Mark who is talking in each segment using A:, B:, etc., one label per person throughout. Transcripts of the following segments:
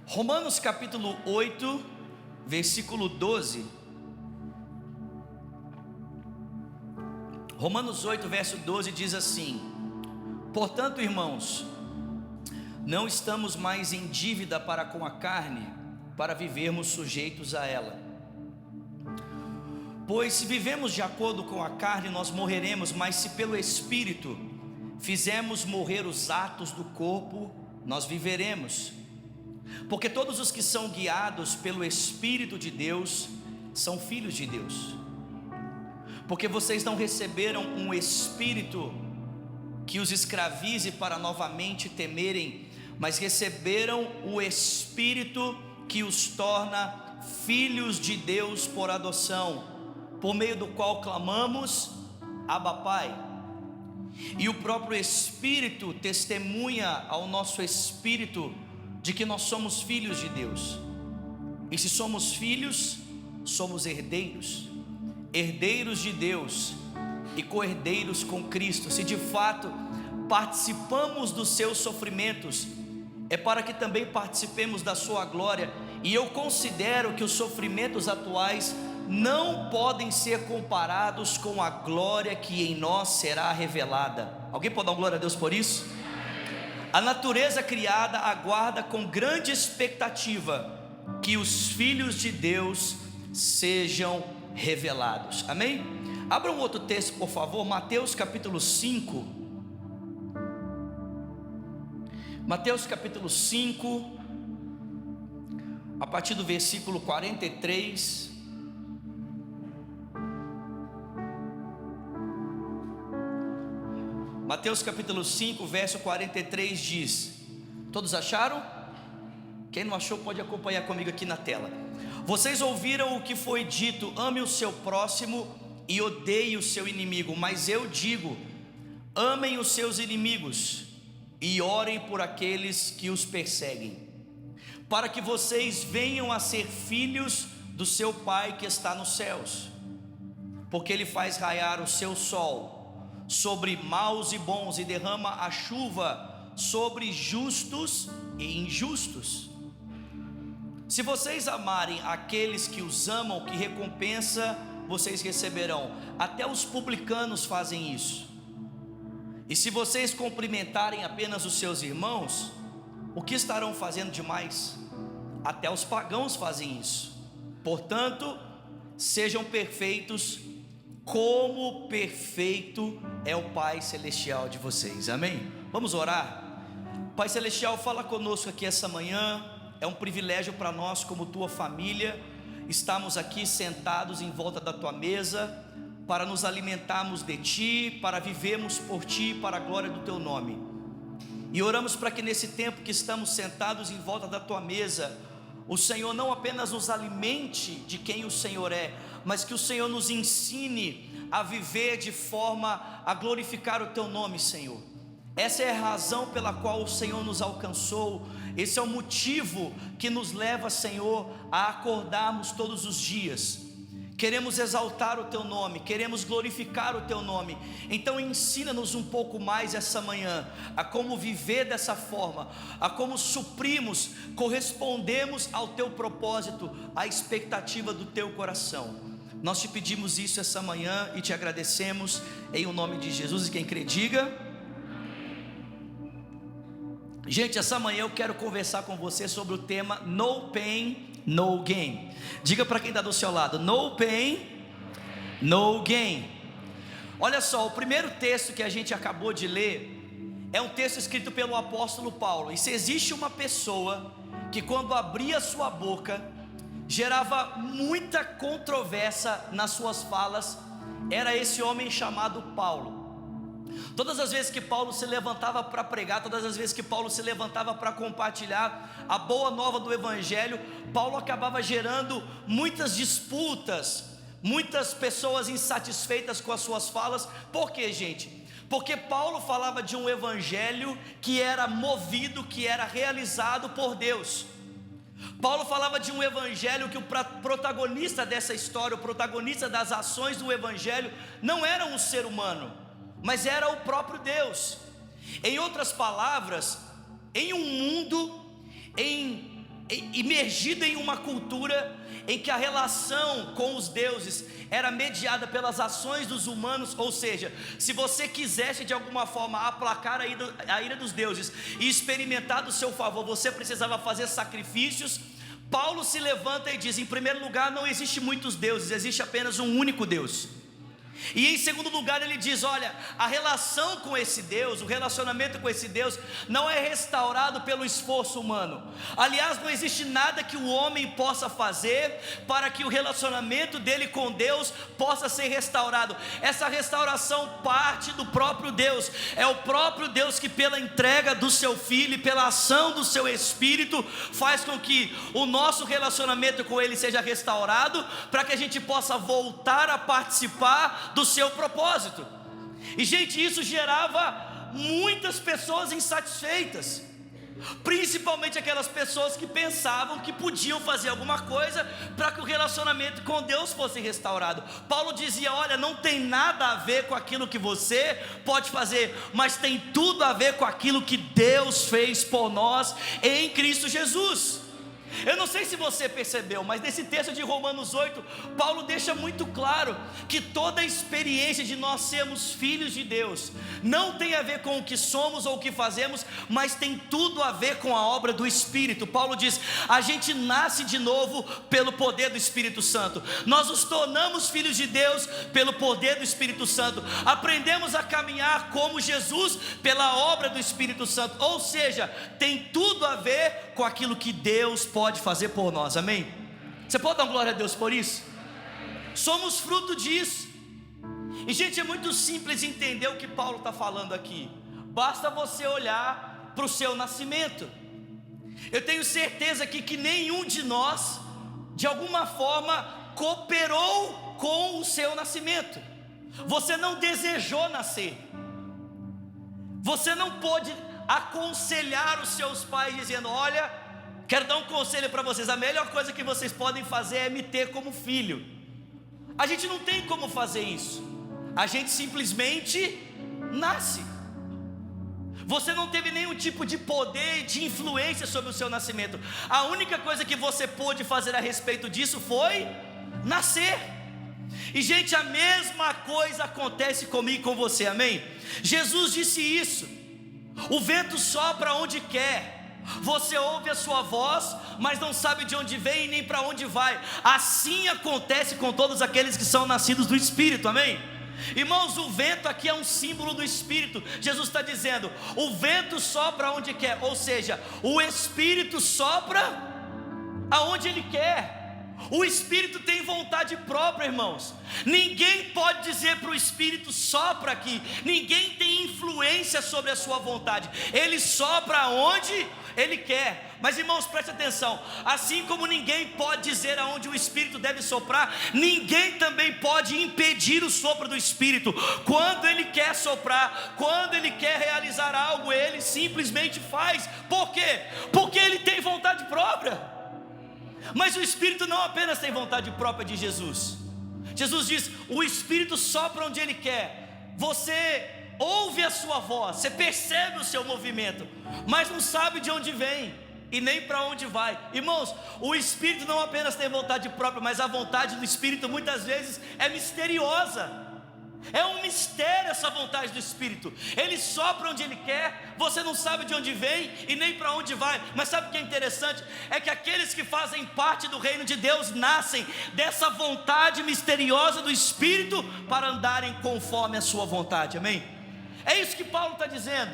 A: Romanos capítulo 8, versículo 12. Romanos 8, verso 12 diz assim: portanto, irmãos, não estamos mais em dívida para com a carne, para vivermos sujeitos a ela. Pois se vivemos de acordo com a carne, nós morreremos, mas se pelo Espírito fizermos morrer os atos do corpo, nós viveremos. Porque todos os que são guiados pelo Espírito de Deus são filhos de Deus. Porque vocês não receberam um espírito que os escravize para novamente temerem, mas receberam o Espírito que os torna filhos de Deus por adoção, por meio do qual clamamos: Abba, Pai. E o próprio Espírito testemunha ao nosso espírito de que nós somos filhos de Deus. E se somos filhos, somos herdeiros, herdeiros de Deus e co-herdeiros com Cristo. Se de fato participamos dos seus sofrimentos, é para que também participemos da sua glória. E eu considero que os sofrimentos atuais não podem ser comparados com a glória que em nós será revelada. Alguém pode dar uma glória a Deus por isso? A natureza criada aguarda com grande expectativa que os filhos de Deus sejam revelados. Amém? Abra um outro texto, por favor, Mateus capítulo 5. Mateus capítulo 5, a partir do versículo 43. Mateus capítulo 5, verso 43 diz: todos acharam? Quem não achou pode acompanhar comigo aqui na tela. Vocês ouviram o que foi dito: ame o seu próximo e odeie o seu inimigo. Mas eu digo: amem os seus inimigos e orem por aqueles que os perseguem, para que vocês venham a ser filhos do seu Pai que está nos céus, porque Ele faz raiar o seu sol sobre maus e bons, e derrama a chuva sobre justos e injustos. Se vocês amarem aqueles que os amam, que recompensa vocês receberão? Até os publicanos fazem isso. E se vocês cumprimentarem apenas os seus irmãos, o que estarão fazendo demais? Até os pagãos fazem isso. Portanto, sejam perfeitos, como perfeito é o Pai Celestial de vocês. Amém? Vamos orar? Pai Celestial, fala conosco aqui essa manhã. É um privilégio para nós, como tua família, estamos aqui sentados em volta da tua mesa, para nos alimentarmos de ti, para vivermos por ti, para a glória do teu nome. E oramos para que nesse tempo que estamos sentados em volta da tua mesa, o Senhor não apenas nos alimente de quem o Senhor é, mas que o Senhor nos ensine a viver de forma a glorificar o teu nome, Senhor. Essa é a razão pela qual o Senhor nos alcançou. Esse é o motivo que nos leva, Senhor, a acordarmos todos os dias. Queremos exaltar o teu nome, queremos glorificar o teu nome. Então ensina-nos um pouco mais essa manhã a como viver dessa forma, a como suprimos, correspondemos ao teu propósito, à expectativa do teu coração. Nós te pedimos isso essa manhã e te agradecemos em o nome de Jesus. E quem crê, diga. Gente, essa manhã eu quero conversar com você sobre o tema No Pain, No Gain. Diga para quem está do seu lado: No Pain, No Gain. Olha só, o primeiro texto que a gente acabou de ler é um texto escrito pelo apóstolo Paulo. E se existe uma pessoa que quando abria sua boca gerava muita controvérsia nas suas falas, era esse homem chamado Paulo. Todas as vezes que Paulo se levantava para pregar, todas as vezes que Paulo se levantava para compartilhar a boa nova do Evangelho, Paulo acabava gerando muitas disputas, muitas pessoas insatisfeitas com as suas falas. Por quê, gente? Porque Paulo falava de um Evangelho que era movido, que era realizado por Deus. Paulo falava de um Evangelho que o protagonista dessa história, o protagonista das ações do Evangelho, não era um ser humano, mas era o próprio Deus. Em outras palavras, em um mundo em imergido em uma cultura em que a relação com os deuses era mediada pelas ações dos humanos, ou seja, se você quisesse de alguma forma aplacar a ira dos deuses e experimentar do seu favor, você precisava fazer sacrifícios. Paulo se levanta e diz: em primeiro lugar, não existe muitos deuses, existe apenas um único Deus. E em segundo lugar ele diz: olha, a relação com esse Deus, o relacionamento com esse Deus não é restaurado pelo esforço humano. Aliás, não existe nada que o homem possa fazer para que o relacionamento dele com Deus possa ser restaurado. Essa restauração parte do próprio Deus. É o próprio Deus que, pela entrega do seu Filho e pela ação do seu Espírito, faz com que o nosso relacionamento com Ele seja restaurado, para que a gente possa voltar a participar do seu propósito. E gente, isso gerava muitas pessoas insatisfeitas, principalmente aquelas pessoas que pensavam que podiam fazer alguma coisa para que o relacionamento com Deus fosse restaurado. Paulo dizia: olha, não tem nada a ver com aquilo que você pode fazer, mas tem tudo a ver com aquilo que Deus fez por nós em Cristo Jesus. Eu não sei se você percebeu, mas nesse texto de Romanos 8, Paulo deixa muito claro que toda a experiência de nós sermos filhos de Deus não tem a ver com o que somos ou o que fazemos, mas tem tudo a ver com a obra do Espírito. Paulo diz: a gente nasce de novo pelo poder do Espírito Santo, nós nos tornamos filhos de Deus pelo poder do Espírito Santo, aprendemos a caminhar como Jesus pela obra do Espírito Santo. Ou seja, tem tudo a ver com aquilo que Deus pode fazer por nós, amém? Você pode dar glória a Deus por isso? Somos fruto disso. E gente, é muito simples entender o que Paulo está falando aqui. Basta você olhar para o seu nascimento. Eu tenho certeza aqui que nenhum de nós, de alguma forma, cooperou com o seu nascimento. Você não desejou nascer. Você não pôde aconselhar os seus pais dizendo: olha, quero dar um conselho para vocês, a melhor coisa que vocês podem fazer é me ter como filho. A gente não tem como fazer isso. A gente simplesmente nasce. Você não teve nenhum tipo de poder, de influência sobre o seu nascimento. A única coisa que você pôde fazer a respeito disso foi nascer. E gente, a mesma coisa acontece comigo e com você, amém? Jesus disse isso: o vento sopra onde quer, você ouve a sua voz, mas não sabe de onde vem nem para onde vai. Assim acontece com todos aqueles que são nascidos do Espírito, amém? Irmãos, o vento aqui é um símbolo do Espírito. Jesus está dizendo: o vento sopra onde quer, ou seja, o Espírito sopra aonde Ele quer. O Espírito tem vontade própria, irmãos. Ninguém pode dizer para o Espírito: sopra aqui. Ninguém tem influência sobre a sua vontade. Ele sopra onde Ele quer. Mas irmãos, preste atenção: assim como ninguém pode dizer aonde o Espírito deve soprar, ninguém também pode impedir o sopro do Espírito. Quando Ele quer soprar, quando Ele quer realizar algo, Ele simplesmente faz. Por quê? Porque Ele tem vontade própria. Mas o Espírito não apenas tem vontade própria de Jesus. Jesus diz: o Espírito sopra onde Ele quer. Você ouve a sua voz, você percebe o seu movimento, mas não sabe de onde vem e nem para onde vai. Irmãos, o Espírito não apenas tem vontade própria, mas a vontade do Espírito muitas vezes é misteriosa. É um mistério essa vontade do Espírito. Ele sopra onde Ele quer, você não sabe de onde vem e nem para onde vai. Mas sabe o que é interessante? É que aqueles que fazem parte do reino de Deus nascem dessa vontade misteriosa do Espírito para andarem conforme a sua vontade, amém? É isso que Paulo está dizendo.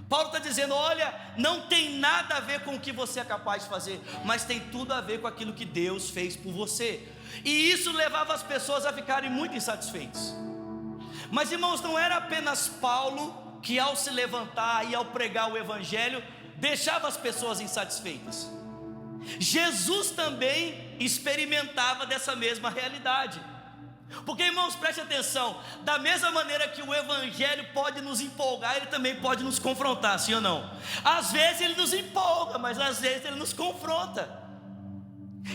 A: Paulo está dizendo: olha, não tem nada a ver com o que você é capaz de fazer, mas tem tudo a ver com aquilo que Deus fez por você. E isso levava as pessoas a ficarem muito insatisfeitas. Mas irmãos, não era apenas Paulo que, ao se levantar e ao pregar o Evangelho, deixava as pessoas insatisfeitas. Jesus também experimentava dessa mesma realidade. Porque, irmãos, preste atenção: da mesma maneira que o Evangelho pode nos empolgar, ele também pode nos confrontar, sim ou não? Às vezes ele nos empolga, mas às vezes ele nos confronta.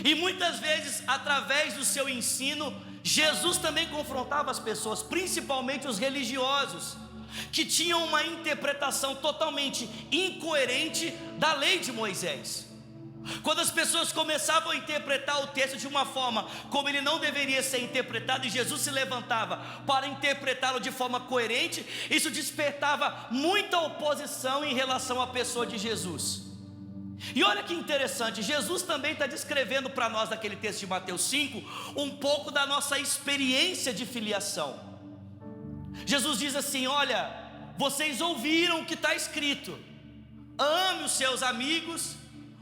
A: E muitas vezes, através do seu ensino, Jesus também confrontava as pessoas, principalmente os religiosos, que tinham uma interpretação totalmente incoerente da lei de Moisés. Quando as pessoas começavam a interpretar o texto de uma forma como ele não deveria ser interpretado, e Jesus se levantava para interpretá-lo de forma coerente, isso despertava muita oposição em relação à pessoa de Jesus. E olha que interessante, Jesus também está descrevendo para nós naquele texto de Mateus 5, um pouco da nossa experiência de filiação. Jesus diz assim: olha, vocês ouviram o que está escrito, ame os seus amigos,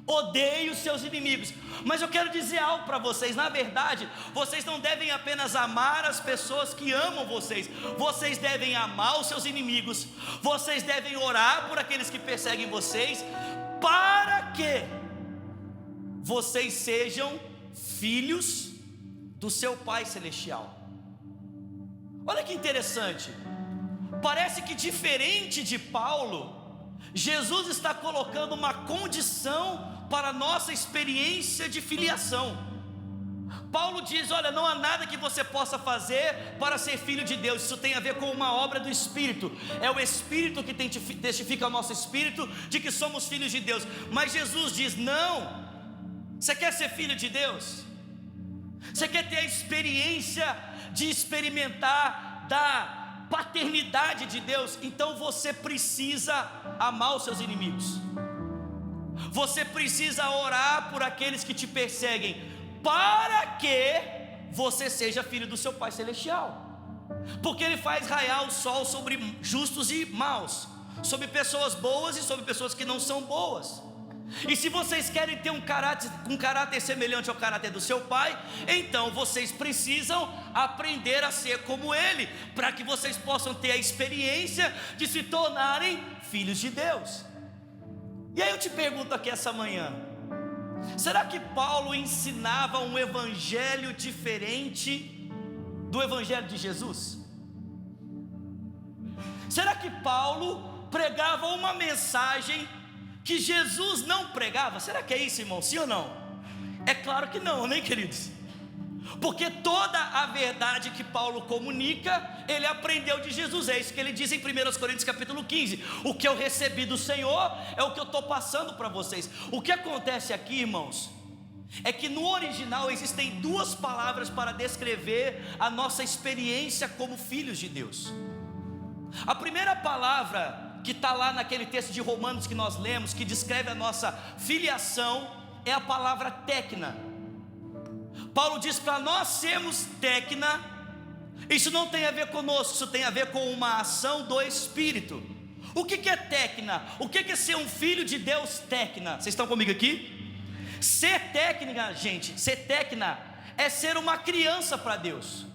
A: odeie os seus inimigos. Mas eu quero dizer algo para vocês: na verdade, vocês não devem apenas amar as pessoas que amam vocês, vocês devem amar os seus inimigos, vocês devem orar por aqueles que perseguem vocês, para que vocês sejam filhos do seu Pai Celestial. Olha que interessante, parece que diferente de Paulo, Jesus está colocando uma condição para a nossa experiência de filiação. Paulo diz: olha, não há nada que você possa fazer para ser filho de Deus. Isso tem a ver com uma obra do Espírito. É o Espírito que testifica ao nosso espírito de que somos filhos de Deus. Mas Jesus diz: não. Você quer ser filho de Deus? Você quer ter a experiência de experimentar da paternidade de Deus? Então você precisa amar os seus inimigos. Você precisa orar por aqueles que te perseguem, para que você seja filho do seu Pai Celestial. Porque Ele faz raiar o sol sobre justos e maus, sobre pessoas boas e sobre pessoas que não são boas. E se vocês querem ter um caráter semelhante ao caráter do seu Pai, então vocês precisam aprender a ser como Ele, para que vocês possam ter a experiência de se tornarem filhos de Deus. E aí eu te pergunto aqui essa manhã: será que Paulo ensinava um evangelho diferente do evangelho de Jesus? Será que Paulo pregava uma mensagem que Jesus não pregava? Será que é isso, irmão? Sim ou não? É claro que não, né, queridos? Porque toda a verdade que Paulo comunica, ele aprendeu de Jesus. É isso que ele diz em 1 Coríntios capítulo 15: o que eu recebi do Senhor é o que eu estou passando para vocês. O que acontece aqui, irmãos, é que no original existem duas palavras para descrever a nossa experiência como filhos de Deus. A primeira palavra que está lá naquele texto de Romanos que nós lemos, que descreve a nossa filiação, é a palavra tecna. Paulo diz para nós sermos tecna. Isso não tem a ver conosco, isso tem a ver com uma ação do Espírito. O que é tecna? O que é ser um filho de Deus tecna? Vocês estão comigo aqui? Ser técnica, gente, ser tecna é ser uma criança para Deus,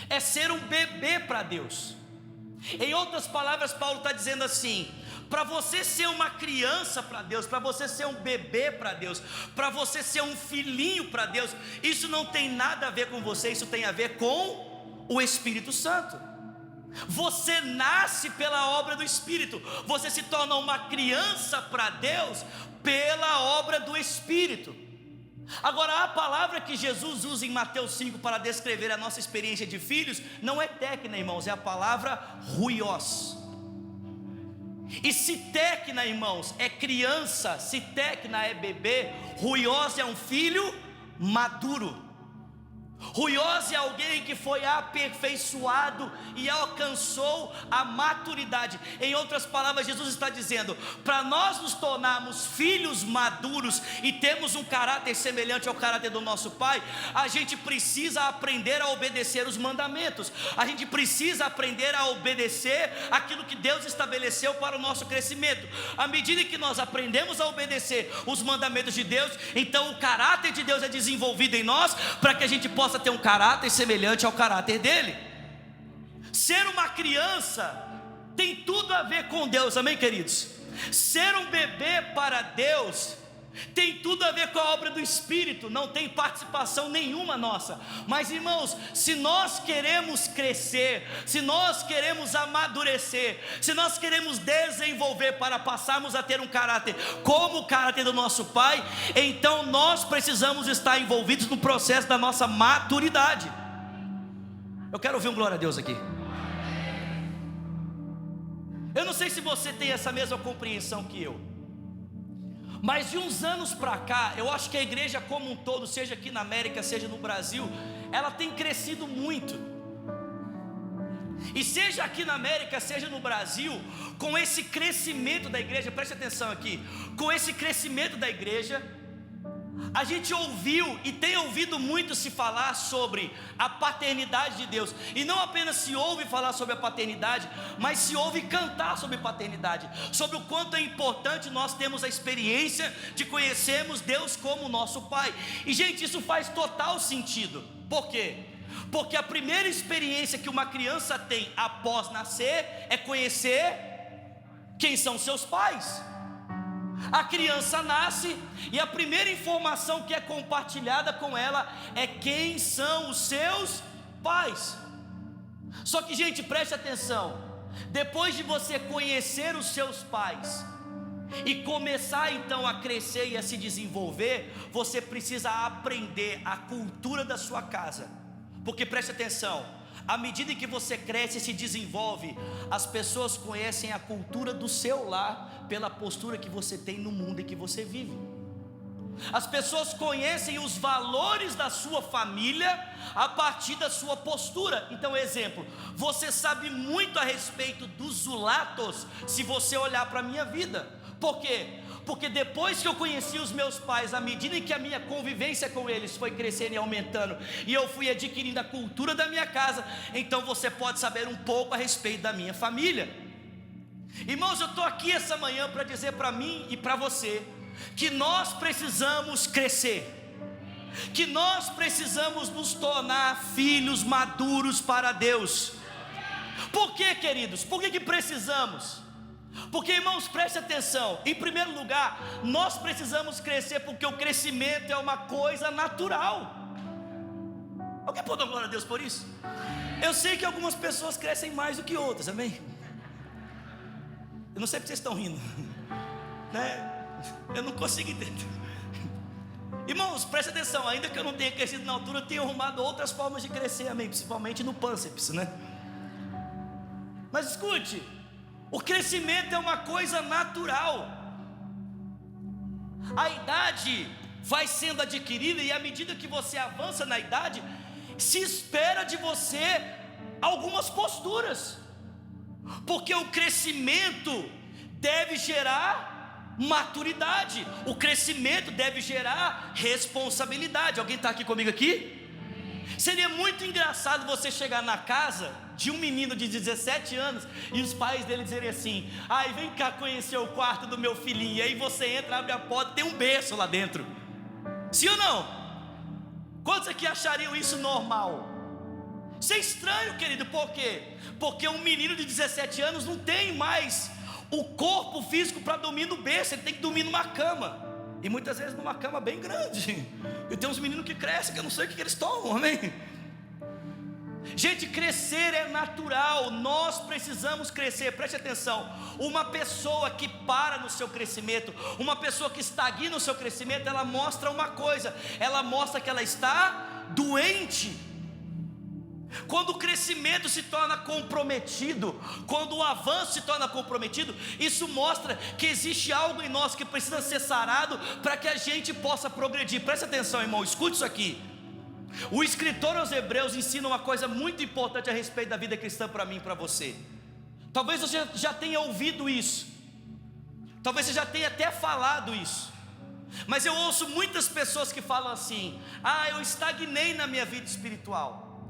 A: é ser um bebê para Deus. Em outras palavras, Paulo está dizendo assim: para você ser uma criança para Deus, para você ser um bebê para Deus, para você ser um filhinho para Deus, isso não tem nada a ver com você, isso tem a ver com o Espírito Santo. Você nasce pela obra do Espírito, você se torna uma criança para Deus pela obra do Espírito. Agora, a palavra que Jesus usa em Mateus 5 para descrever a nossa experiência de filhos não é tecna, irmãos, é a palavra ruios. E se tecna, irmãos, é criança, se tecna é bebê, ruios é um filho maduro. Ruios é alguém que foi aperfeiçoado e alcançou a maturidade. Em outras palavras, Jesus está dizendo: para nós nos tornarmos filhos maduros e termos um caráter semelhante ao caráter do nosso Pai, a gente precisa aprender a obedecer os mandamentos. A gente precisa aprender a obedecer aquilo que Deus estabeleceu para o nosso crescimento. À medida que nós aprendemos a obedecer os mandamentos de Deus, então o caráter de Deus é desenvolvido em nós, para que a gente possa ter um caráter semelhante ao caráter dele. Ser uma criança tem tudo a ver com Deus, amém, queridos? Ser um bebê para Deus tem tudo a ver com a obra do Espírito, não tem participação nenhuma nossa. Mas, irmãos, se nós queremos crescer, se nós queremos amadurecer, se nós queremos desenvolver para passarmos a ter um caráter como o caráter do nosso Pai, então nós precisamos estar envolvidos no processo da nossa maturidade. Eu quero ouvir um glória a Deus aqui. Eu não sei se você tem essa mesma compreensão que eu, Mas de uns anos para cá, eu acho que a igreja como um todo, seja aqui na América, seja no Brasil, ela tem crescido muito. E seja aqui na América, seja no Brasil, com esse crescimento da igreja, preste atenção aqui, com esse crescimento da igreja, a gente ouviu e tem ouvido muito se falar sobre a paternidade de Deus. E não apenas se ouve falar sobre a paternidade, mas se ouve cantar sobre paternidade, sobre o quanto é importante nós termos a experiência de conhecermos Deus como nosso Pai. E gente, isso faz total sentido. Por quê? Porque a primeira experiência que uma criança tem após nascer é conhecer quem são seus pais. A criança nasce e a primeira informação que é compartilhada com ela é quem são os seus pais. Só que, gente, preste atenção, depois de você conhecer os seus pais e começar então a crescer e a se desenvolver, você precisa aprender a cultura da sua casa. Porque preste atenção, à medida que você cresce e se desenvolve, as pessoas conhecem a cultura do seu lar pela postura que você tem no mundo em que você vive. As pessoas conhecem os valores da sua família a partir da sua postura. Então, exemplo, você sabe muito a respeito dos Zulatos se você olhar para a minha vida. Por quê? Porque depois que eu conheci os meus pais, à medida em que a minha convivência com eles foi crescendo e aumentando, e eu fui adquirindo a cultura da minha casa, então você pode saber um pouco a respeito da minha família. Irmãos, eu estou aqui essa manhã para dizer para mim e para você que nós precisamos crescer, que nós precisamos nos tornar filhos maduros para Deus. Por quê, queridos? Por que precisamos? Porque, irmãos, preste atenção, em primeiro lugar, nós precisamos crescer porque o crescimento é uma coisa natural. Alguém pode dar glória a Deus por isso? Eu sei que algumas pessoas crescem mais do que outras, amém? Eu não sei porque vocês estão rindo, né? Eu não consigo entender. Irmãos, preste atenção, ainda que eu não tenha crescido na altura, eu tenho arrumado outras formas de crescer, amém? Principalmente no pânceps, né? Mas escute, o crescimento é uma coisa natural. A idade vai sendo adquirida e à medida que você avança na idade, se espera de você algumas posturas, porque o crescimento deve gerar maturidade, o crescimento deve gerar responsabilidade. Alguém está aqui comigo aqui? Seria muito engraçado você chegar na casa de um menino de 17 anos e os pais dele dizerem assim: ai, vem cá conhecer o quarto do meu filhinho. E aí você entra, abre a porta, tem um berço lá dentro. Sim ou não? Quantos aqui achariam isso normal? Isso é estranho, querido. Por quê? Porque um menino de 17 anos não tem mais o corpo físico para dormir no berço. Ele tem que dormir numa cama, e muitas vezes numa cama bem grande. E tem uns meninos que crescem que eu não sei o que eles tomam, amém? Gente, crescer é natural, nós precisamos crescer, preste atenção. Uma pessoa que para no seu crescimento, uma pessoa que estagna no seu crescimento, ela mostra uma coisa, ela mostra que ela está doente. Quando o crescimento se torna comprometido, quando o avanço se torna comprometido, isso mostra que existe algo em nós que precisa ser sarado para que a gente possa progredir. Preste atenção, irmão, escute isso aqui. O escritor aos Hebreus ensina uma coisa muito importante a respeito da vida cristã para mim e para você. Talvez você já tenha ouvido isso, talvez você já tenha até falado isso, mas eu ouço muitas pessoas que falam assim: ah, eu estagnei na minha vida espiritual,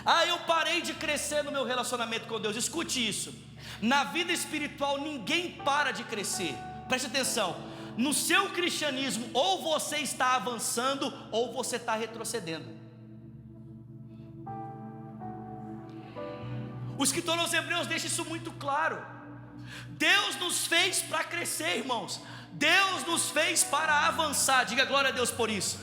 A: ah, eu parei de crescer no meu relacionamento com Deus. Escute isso, na vida espiritual ninguém para de crescer. Preste atenção, no seu cristianismo ou você está avançando ou você está retrocedendo. O escritor aos Hebreus deixa isso muito claro. Deus nos fez para crescer, irmãos. Deus nos fez para avançar. Diga glória a Deus por isso.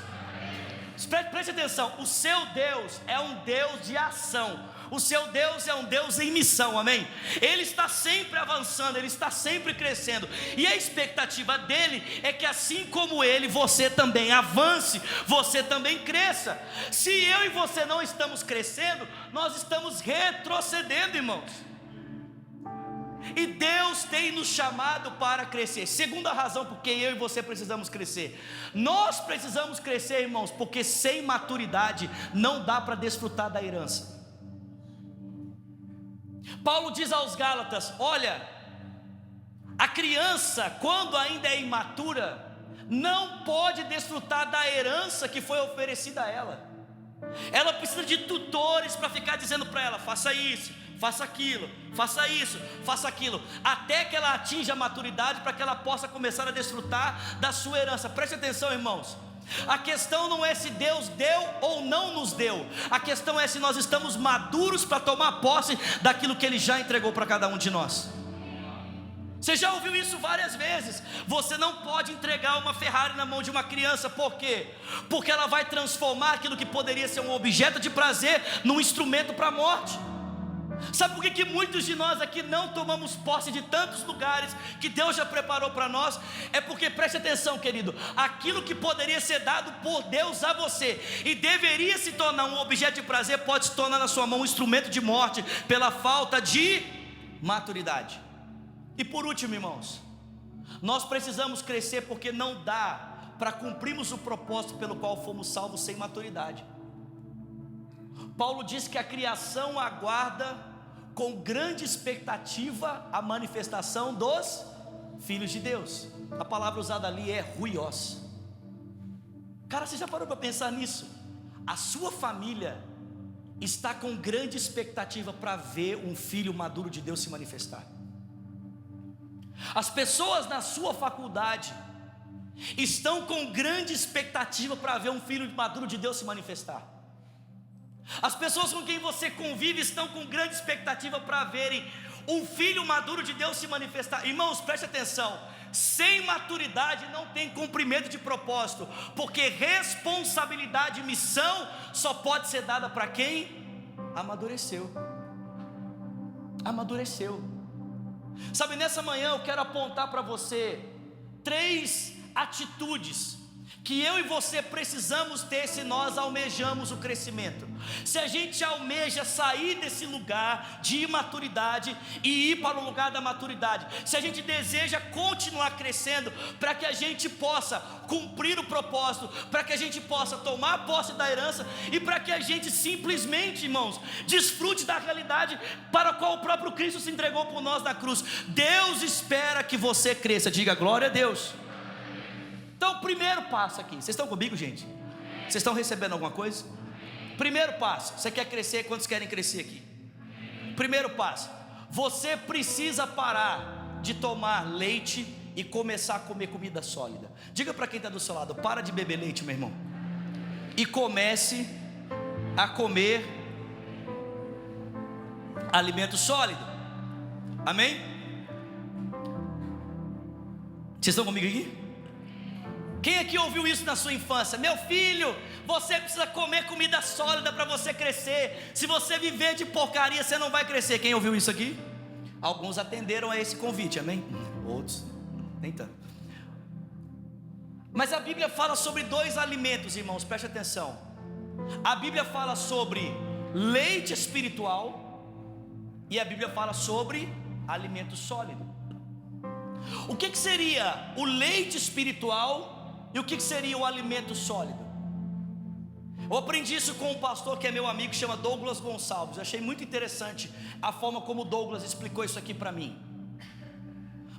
A: Preste atenção, o seu Deus é um Deus de ação. O seu Deus é um Deus em missão, amém? Ele está sempre avançando, Ele está sempre crescendo. E a expectativa dele é que assim como Ele, você também avance, você também cresça. Se eu e você não estamos crescendo, nós estamos retrocedendo, irmãos. E Deus tem nos chamado para crescer. Segunda razão porque eu e você precisamos crescer. Nós precisamos crescer, irmãos, porque sem maturidade não dá para desfrutar da herança. Paulo diz aos Gálatas: olha, a criança, quando ainda é imatura, não pode desfrutar da herança que foi oferecida a ela. Ela precisa de tutores para ficar dizendo para ela: faça isso, faça aquilo, faça isso, faça aquilo, até que ela atinja a maturidade, para que ela possa começar a desfrutar da sua herança. Preste atenção, irmãos. A questão não é se Deus deu ou não nos deu. A questão é se nós estamos maduros para tomar posse daquilo que Ele já entregou para cada um de nós. Você já ouviu isso várias vezes. Você não pode entregar uma Ferrari na mão de uma criança. Por quê? Porque ela vai transformar aquilo que poderia ser um objeto de prazer num instrumento para a morte. Sabe por que muitos de nós aqui não tomamos posse de tantos lugares que Deus já preparou para nós? É porque, preste atenção, querido, aquilo que poderia ser dado por Deus a você e deveria se tornar um objeto de prazer, pode se tornar na sua mão um instrumento de morte, pela falta de maturidade. E por último, irmãos, nós precisamos crescer, porque não dá para cumprirmos o propósito pelo qual fomos salvos sem maturidade. Paulo diz que a criação aguarda com grande expectativa a manifestação dos filhos de Deus. A palavra usada ali é ruios. Cara, você já parou para pensar nisso? A sua família está com grande expectativa para ver um filho maduro de Deus se manifestar. As pessoas na sua faculdade estão com grande expectativa para ver um filho maduro de Deus se manifestar. As pessoas com quem você convive estão com grande expectativa para verem um filho maduro de Deus se manifestar. Irmãos, preste atenção: sem maturidade não tem cumprimento de propósito, porque responsabilidade e missão só pode ser dada para quem amadureceu. Amadureceu. Sabe, nessa manhã eu quero apontar para você 3 atitudes que eu e você precisamos ter se nós almejamos o crescimento. Se a gente almeja sair desse lugar de imaturidade e ir para o lugar da maturidade, se a gente deseja continuar crescendo, para que a gente possa cumprir o propósito, para que a gente possa tomar posse da herança e para que a gente simplesmente, irmãos, desfrute da realidade para a qual o próprio Cristo se entregou por nós na cruz. Deus espera que você cresça. Diga glória a Deus. Então, primeiro passo aqui. Vocês estão comigo, gente? Vocês estão recebendo alguma coisa? Primeiro passo. Você quer crescer? Quantos querem crescer aqui? Primeiro passo: você precisa parar de tomar leite e começar a comer comida sólida. Diga para quem está do seu lado: para de beber leite, meu irmão, e comece a comer alimento sólido. Amém? Vocês estão comigo aqui? Quem aqui ouviu isso na sua infância? Meu filho, você precisa comer comida sólida para você crescer. Se você viver de porcaria, você não vai crescer. Quem ouviu isso aqui? Alguns atenderam a esse convite, amém? Outros, nem tanto. Mas a Bíblia fala sobre 2 alimentos, irmãos, preste atenção. A Bíblia fala sobre leite espiritual e a Bíblia fala sobre alimento sólido. O que seria o leite espiritual e o que seria o alimento sólido? Eu aprendi isso com um pastor que é meu amigo, que chama Douglas Gonçalves. Eu achei muito interessante a forma como o Douglas explicou isso aqui para mim.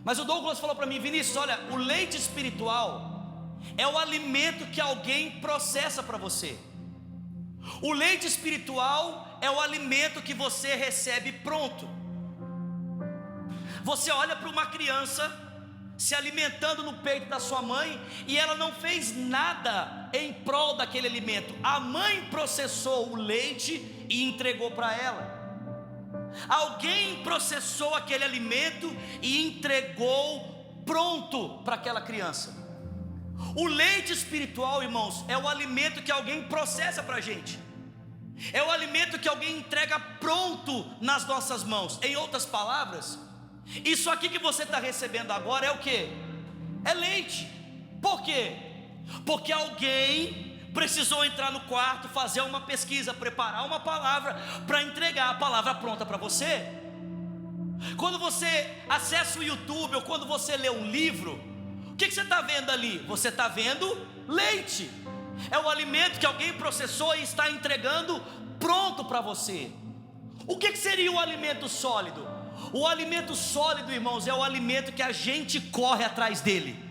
A: Mas o Douglas falou para mim: Vinícius, olha, o leite espiritual é o alimento que alguém processa para você. O leite espiritual é o alimento que você recebe pronto. Você olha para uma criança se alimentando no peito da sua mãe e ela não fez nada em prol daquele alimento. A mãe processou o leite e entregou para ela. Alguém processou aquele alimento e entregou pronto para aquela criança. O leite espiritual, irmãos, é o alimento que alguém processa para a gente. É o alimento que alguém entrega pronto nas nossas mãos. Em outras palavras, isso aqui que você está recebendo agora é o que? É leite. Por quê? Porque alguém precisou entrar no quarto, fazer uma pesquisa, preparar uma palavra para entregar a palavra pronta para você. Quando você acessa o YouTube ou quando você lê um livro, o que você está vendo ali? Você está vendo leite. É o alimento que alguém processou e está entregando pronto para você. O que seria o alimento sólido? O alimento sólido, irmãos, é o alimento que a gente corre atrás dele.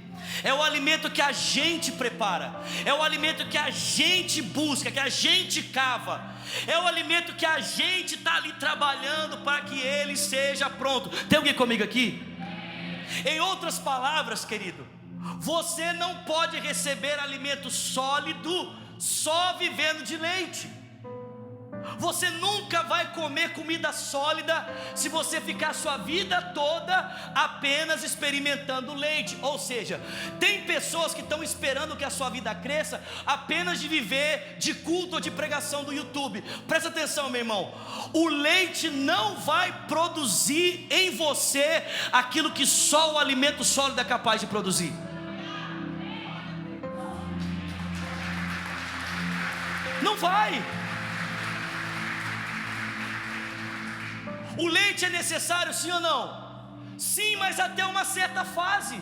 A: É o alimento que a gente prepara, é o alimento que a gente busca, que a gente cava, é o alimento que a gente está ali trabalhando para que ele seja pronto. Tem alguém comigo aqui? Em outras palavras, querido, você não pode receber alimento sólido só vivendo de leite. Você nunca vai comer comida sólida se você ficar a sua vida toda apenas experimentando leite. Ou seja, tem pessoas que estão esperando que a sua vida cresça apenas de viver de culto ou de pregação do YouTube. Presta atenção, meu irmão, o leite não vai produzir em você aquilo que só o alimento sólido é capaz de produzir. Não vai. O leite é necessário, sim ou não? Sim, mas até uma certa fase.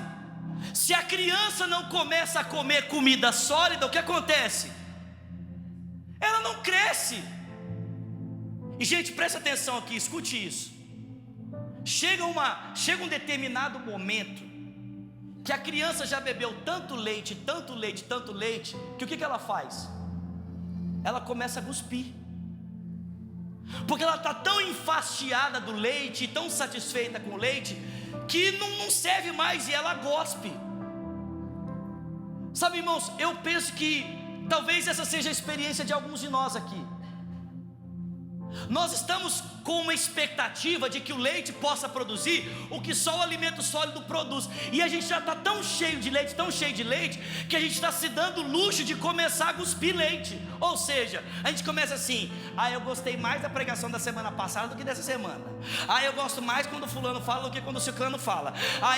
A: Se a criança não começa a comer comida sólida, o que acontece? Ela não cresce. E gente, presta atenção aqui, escute isso. Chega um determinado momento que a criança já bebeu tanto leite, tanto leite, tanto leite, que o que ela faz? Ela começa a cuspir. Porque ela está tão enfastiada do leite, tão satisfeita com o leite, que não serve mais e ela gospe. Sabe, irmãos, eu penso que talvez essa seja a experiência de alguns de nós aqui. Nós estamos com uma expectativa de que o leite possa produzir o que só o alimento sólido produz. E a gente já está tão cheio de leite, que a gente está se dando o luxo de começar a cuspir leite. Ou seja, a gente começa assim: eu gostei mais da pregação da semana passada do que dessa semana. Eu gosto mais quando o fulano fala do que quando o ciclano fala.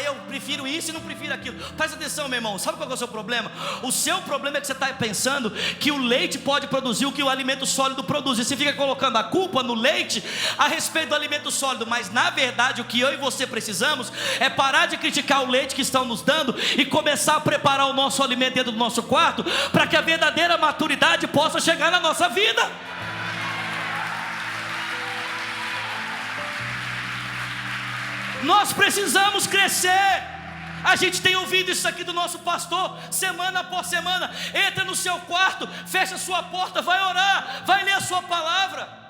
A: Eu prefiro isso e não prefiro aquilo. Presta atenção, meu irmão, sabe qual é o seu problema? O seu problema é que você está pensando que o leite pode produzir o que o alimento sólido produz. E você fica colocando a culpa no leite a respeito do alimento sólido. Mas na verdade o que eu e você precisamos é parar de criticar o leite que estão nos dando e começar a preparar o nosso alimento dentro do nosso quarto, para que a verdadeira maturidade possa chegar na nossa vida. Nós precisamos crescer. A gente tem ouvido isso aqui do nosso pastor semana após semana. Entra no seu quarto, fecha a sua porta, vai orar, vai ler a sua palavra.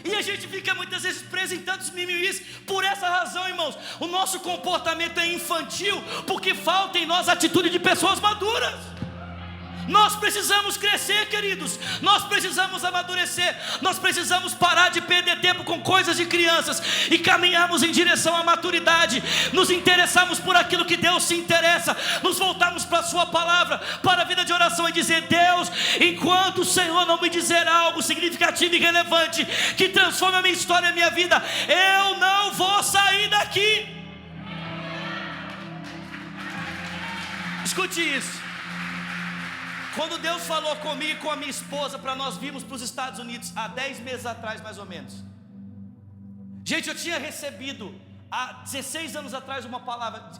A: E a gente fica muitas vezes preso em tantos mimimis. Por essa razão, irmãos, o nosso comportamento é infantil, porque falta em nós a atitude de pessoas maduras. Nós precisamos crescer, queridos. Nós precisamos amadurecer. Nós precisamos parar de perder tempo com coisas de crianças e caminharmos em direção à maturidade. Nos interessarmos por aquilo que Deus se interessa. Nos voltarmos para a sua palavra, para a vida de oração e dizer: Deus, enquanto o Senhor não me dizer algo significativo e relevante que transforme a minha história e a minha vida, eu não vou sair daqui. Escute isso. Quando Deus falou comigo e com a minha esposa para nós virmos para os Estados Unidos há 10 meses atrás, mais ou menos. Gente, eu tinha recebido há 16 anos atrás uma palavra,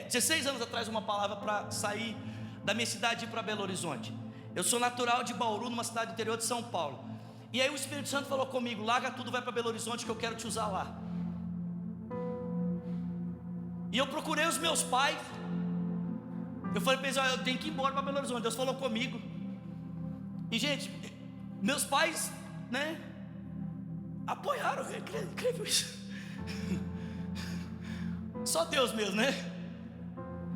A: 16 anos atrás uma palavra para sair da minha cidade e ir para Belo Horizonte. Eu sou natural de Bauru, numa cidade do interior de São Paulo. E aí o Espírito Santo falou comigo: larga tudo, vai para Belo Horizonte que eu quero te usar lá. E eu procurei os meus pais. Eu falei para eles: eu tenho que ir embora para Belo Horizonte. Deus falou comigo. E gente, meus pais, apoiaram. É incrível isso. Só Deus mesmo,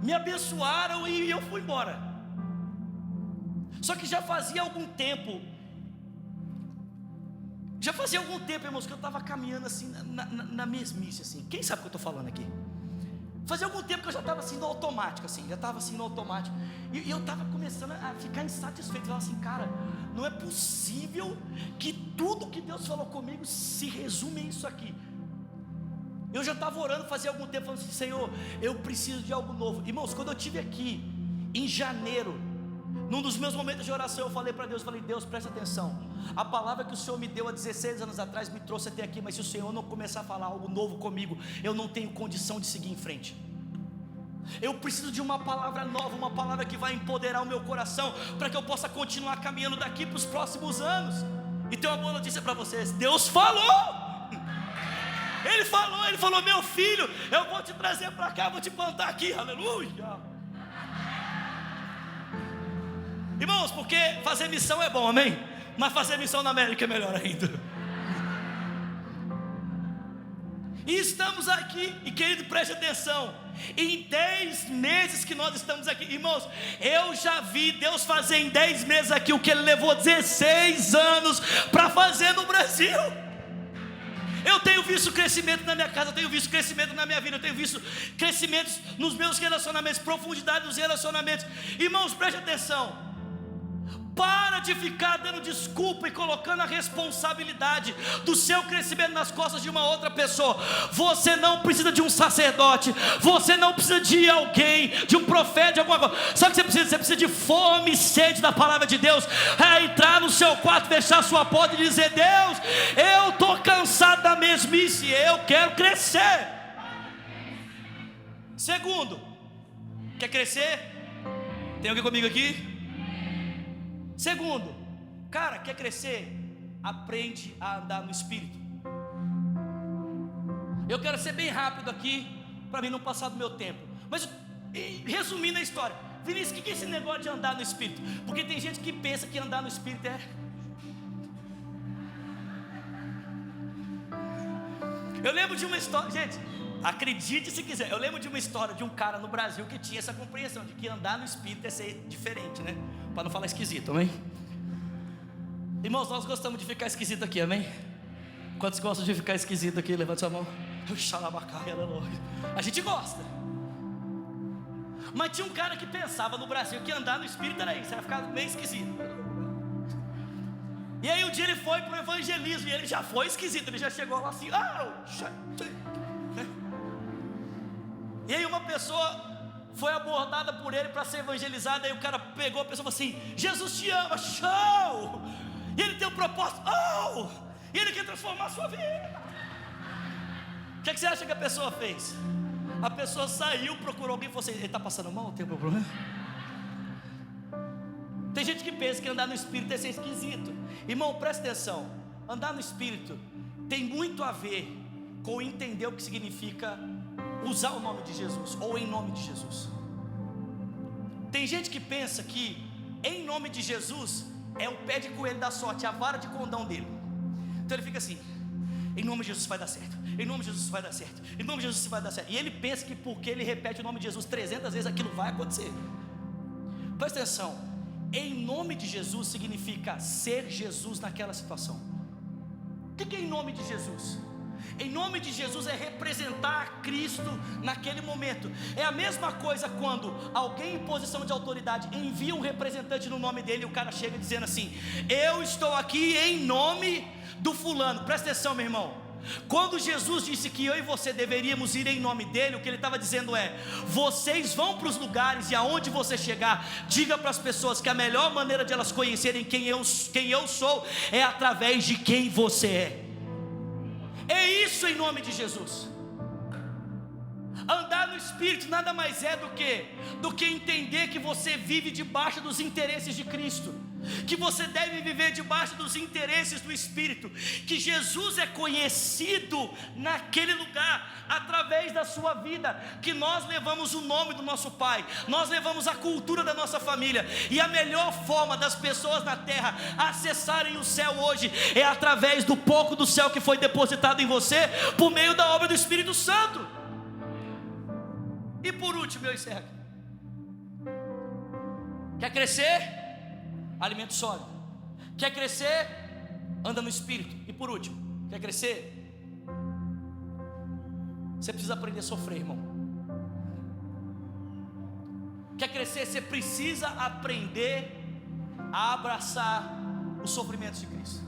A: me abençoaram e eu fui embora. Só que já fazia algum tempo, irmãos, que eu estava caminhando assim na mesmice assim. Quem sabe o que eu estou falando aqui? Fazia algum tempo que eu já estava assim no automático, e eu estava começando a ficar insatisfeito. Eu falava assim: cara, não é possível que tudo que Deus falou comigo se resume a isso aqui. Eu já estava orando fazia algum tempo, falando assim: Senhor, eu preciso de algo novo. Irmãos, quando eu estive aqui em janeiro, Num dos meus momentos de oração, eu falei para Deus, Deus, presta atenção, a palavra que o Senhor me deu há 16 anos atrás me trouxe até aqui, mas se o Senhor não começar a falar algo novo comigo, eu não tenho condição de seguir em frente. Eu preciso de uma palavra nova, uma palavra que vai empoderar o meu coração, para que eu possa continuar caminhando daqui para os próximos anos. E tem uma boa notícia para vocês: Deus falou! Ele falou, meu filho, eu vou te trazer para cá, vou te plantar aqui, aleluia. Irmãos, porque fazer missão é bom, amém? Mas fazer missão na América é melhor ainda. E estamos aqui, e querido, preste atenção, em 10 meses que nós estamos aqui, irmãos, eu já vi Deus fazer em 10 meses aqui o que Ele levou 16 anos para fazer no Brasil. Eu tenho visto crescimento na minha casa, eu tenho visto crescimento na minha vida, eu tenho visto crescimentos nos meus relacionamentos, profundidade dos relacionamentos. Irmãos, preste atenção. Para de ficar dando desculpa e colocando a responsabilidade do seu crescimento nas costas de uma outra pessoa. Você não precisa de um sacerdote, você não precisa de alguém, de um profeta, de alguma coisa. Sabe o que você precisa? Você precisa de fome e sede da palavra de Deus. É entrar no seu quarto, fechar a sua porta e dizer: Deus, eu estou cansado da mesmice, eu quero crescer. Segundo, quer crescer? Tem alguém comigo aqui? Segundo, cara, quer crescer? Aprende a andar no Espírito. Eu quero ser bem rápido aqui, para mim não passar do meu tempo. Mas, resumindo a história, Vinícius, o que é esse negócio de andar no Espírito? Porque tem gente que pensa que andar no Espírito é... Eu lembro de uma história, gente, acredite se quiser, eu lembro de uma história de um cara no Brasil que tinha essa compreensão de que andar no Espírito é ser diferente, né? Para não falar esquisito, amém? Irmãos, nós gostamos de ficar esquisito aqui, amém? Quantos gostam de ficar esquisito aqui? Levanta sua mão. A gente gosta. Mas tinha um cara que pensava no Brasil que andar no Espírito era isso, era ficar meio esquisito. E aí um dia ele foi para o evangelismo, e ele já foi esquisito, ele já chegou lá assim, e aí uma pessoa foi abordada por ele para ser evangelizada. Aí o cara pegou a pessoa e falou assim: Jesus te ama, show! E ele tem um propósito, e ele quer transformar a sua vida. O que você acha que a pessoa fez? A pessoa saiu, procurou alguém e falou assim: ele está passando mal? Tem algum problema? Tem gente que pensa que andar no Espírito é ser esquisito. Irmão, presta atenção, andar no Espírito tem muito a ver com entender o que significa usar o nome de Jesus, ou em nome de Jesus. Tem gente que pensa que em nome de Jesus é o pé de coelho da sorte, a vara de condão dele. Então ele fica assim: em nome de Jesus vai dar certo, em nome de Jesus vai dar certo, em nome de Jesus vai dar certo. E ele pensa que porque ele repete o nome de Jesus 300 vezes, aquilo vai acontecer. Presta atenção, em nome de Jesus significa ser Jesus naquela situação. O que é em nome de Jesus? Em nome de Jesus é representar Cristo naquele momento. É a mesma coisa quando alguém em posição de autoridade envia um representante no nome dele, e o cara chega dizendo assim: eu estou aqui em nome do fulano. Presta atenção, meu irmão. Quando Jesus disse que eu e você deveríamos ir em nome dele, o que ele estava dizendo é: vocês vão para os lugares, e aonde você chegar, diga para as pessoas que a melhor maneira de elas conhecerem quem eu sou é através de quem você é. É isso em nome de Jesus. Andar no Espírito nada mais é do que entender que você vive debaixo dos interesses de Cristo, que você deve viver debaixo dos interesses do Espírito, que Jesus é conhecido naquele lugar através da sua vida, que nós levamos o nome do nosso Pai, nós levamos a cultura da nossa família, e a melhor forma das pessoas na terra acessarem o céu hoje é através do pouco do céu que foi depositado em você por meio da obra do Espírito Santo. E por último, eu encerro. Quer crescer? Alimento sólido. Quer crescer? Anda no Espírito. E por último, quer crescer? Você precisa aprender a sofrer, irmão. Quer crescer? Você precisa aprender a abraçar os sofrimentos de Cristo.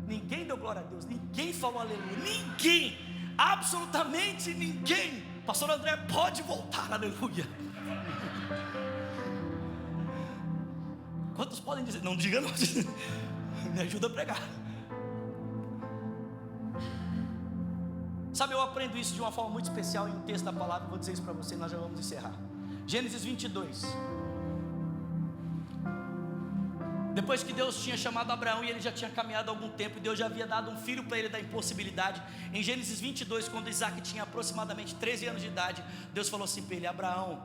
A: Ninguém deu glória a Deus, ninguém falou aleluia, ninguém, absolutamente ninguém. Pastor André, pode voltar, aleluia. Quantos podem dizer? Não diga não. Me ajuda a pregar. Sabe, eu aprendo isso de uma forma muito especial em um texto da palavra. Vou dizer isso para você, nós já vamos encerrar. Gênesis 22. Depois que Deus tinha chamado Abraão e ele já tinha caminhado há algum tempo, e Deus já havia dado um filho para ele da impossibilidade. Em Gênesis 22, quando Isaac tinha aproximadamente 13 anos de idade, Deus falou assim para ele: Abraão,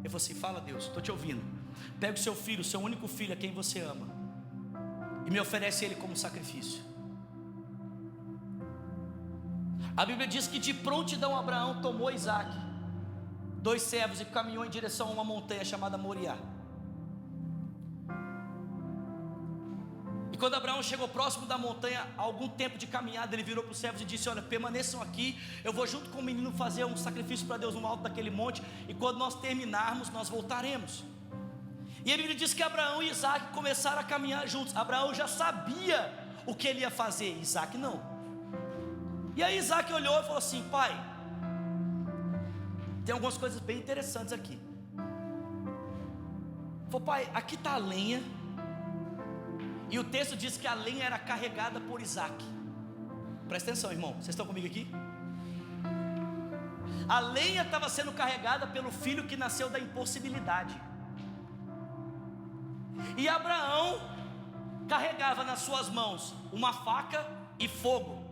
A: ele falou assim: fala Deus, estou te ouvindo. Pega o seu filho, seu único filho, a quem você ama, e me oferece ele como sacrifício. A Bíblia diz que de prontidão Abraão tomou Isaac, 2 servos, e caminhou em direção a uma montanha chamada Moriá. E quando Abraão chegou próximo da montanha, a algum tempo de caminhada, ele virou para os servos e disse: olha, permaneçam aqui, eu vou junto com o menino fazer um sacrifício para Deus no alto daquele monte, e quando nós terminarmos, nós voltaremos. E a Bíblia diz que Abraão e Isaac começaram a caminhar juntos. Abraão já sabia o que ele ia fazer, Isaac não. E aí Isaac olhou e falou assim: pai, tem algumas coisas bem interessantes aqui. Falou: pai, aqui está a lenha. E o texto diz que a lenha era carregada por Isaac. Presta atenção, irmão, vocês estão comigo aqui? A lenha estava sendo carregada pelo filho que nasceu da impossibilidade. E Abraão carregava nas suas mãos uma faca e fogo.